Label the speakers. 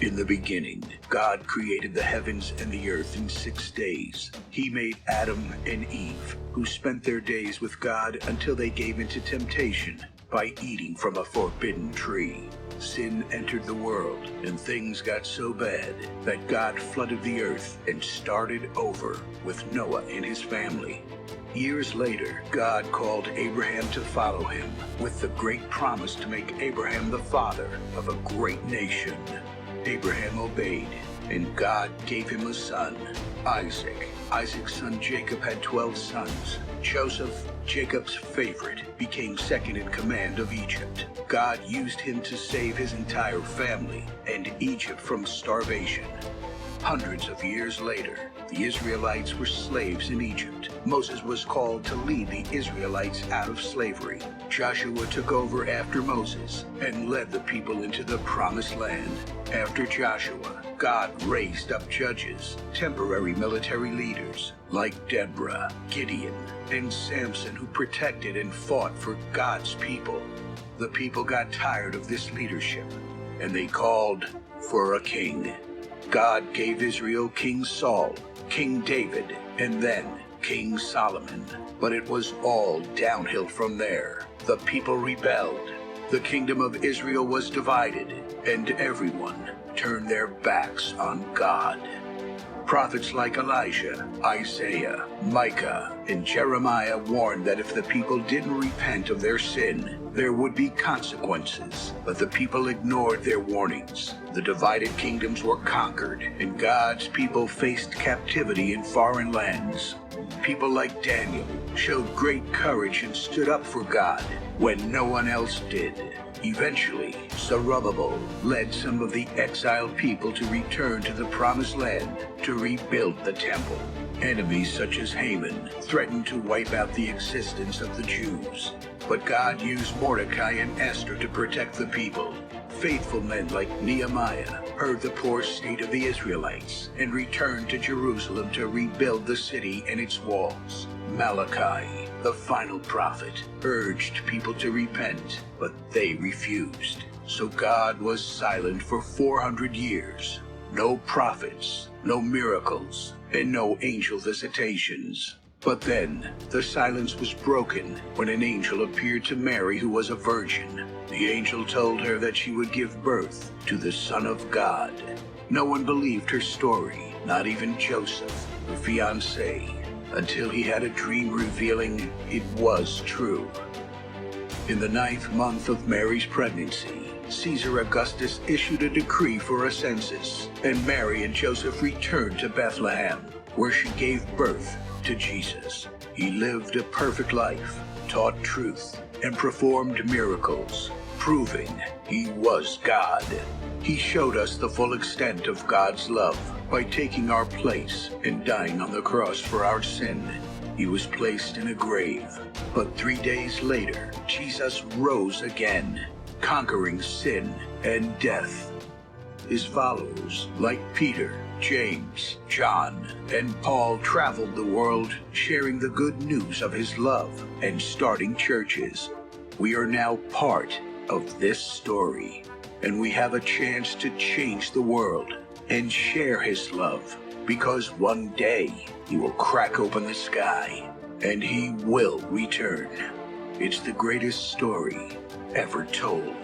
Speaker 1: In the beginning, God created the heavens and the earth in 6 days. He made Adam and Eve, who spent their days with God until they gave into temptation by eating from a forbidden tree. Sin entered the world, and things got so bad that God flooded the earth and started over with Noah and his family. Years later, God called Abraham to follow him, with the great promise to make Abraham the father of a great nation. Abraham obeyed, and God gave him a son, Isaac. Isaac's son Jacob had 12 sons. Joseph, Jacob's favorite, became second in command of Egypt. God used him to save his entire family and Egypt from starvation. Hundreds of years later, the Israelites were slaves in Egypt. Moses was called to lead the Israelites out of slavery. Joshua took over after Moses and led the people into the promised land. After Joshua, God raised up judges, temporary military leaders like Deborah, Gideon, and Samson, who protected and fought for God's people. The people got tired of this leadership, and they called for a king. God gave Israel King Saul, King David, and then King Solomon. But it was all downhill from there. The people rebelled. The kingdom of Israel was divided, and everyone turned their backs on God. Prophets like Elijah, Isaiah, Micah, and Jeremiah warned that if the people didn't repent of their sin, there would be consequences. But the people ignored their warnings. The divided kingdoms were conquered, and God's people faced captivity in foreign lands. People like Daniel showed great courage and stood up for God when no one else did. Eventually, Zerubbabel led some of the exiled people to return to the Promised Land to rebuild the temple. Enemies such as Haman threatened to wipe out the existence of the Jews. But God used Mordecai and Esther to protect the people. Faithful men like Nehemiah heard the poor state of the Israelites and returned to Jerusalem to rebuild the city and its walls. Malachi, the final prophet, urged people to repent, but they refused. So God was silent for 400 years. No prophets, no miracles, and no angel visitations. But then, the silence was broken when an angel appeared to Mary, who was a virgin. The angel told her that she would give birth to the Son of God. No one believed her story, not even Joseph, her fiancé, until he had a dream revealing it was true. In the 9th month of Mary's pregnancy, Caesar Augustus issued a decree for a census, and Mary and Joseph returned to Bethlehem, where she gave birth to Jesus. He lived a perfect life, taught truth, and performed miracles, proving he was God. He showed us the full extent of God's love by taking our place and dying on the cross for our sin. He was placed in a grave, but 3 days later, Jesus rose again, conquering sin and death. His followers, like Peter, James, John, and Paul, traveled the world sharing the good news of his love and starting churches. We are now part of this story, and we have a chance to change the world and share his love, because one day he will crack open the sky and he will return. It's the greatest story ever told.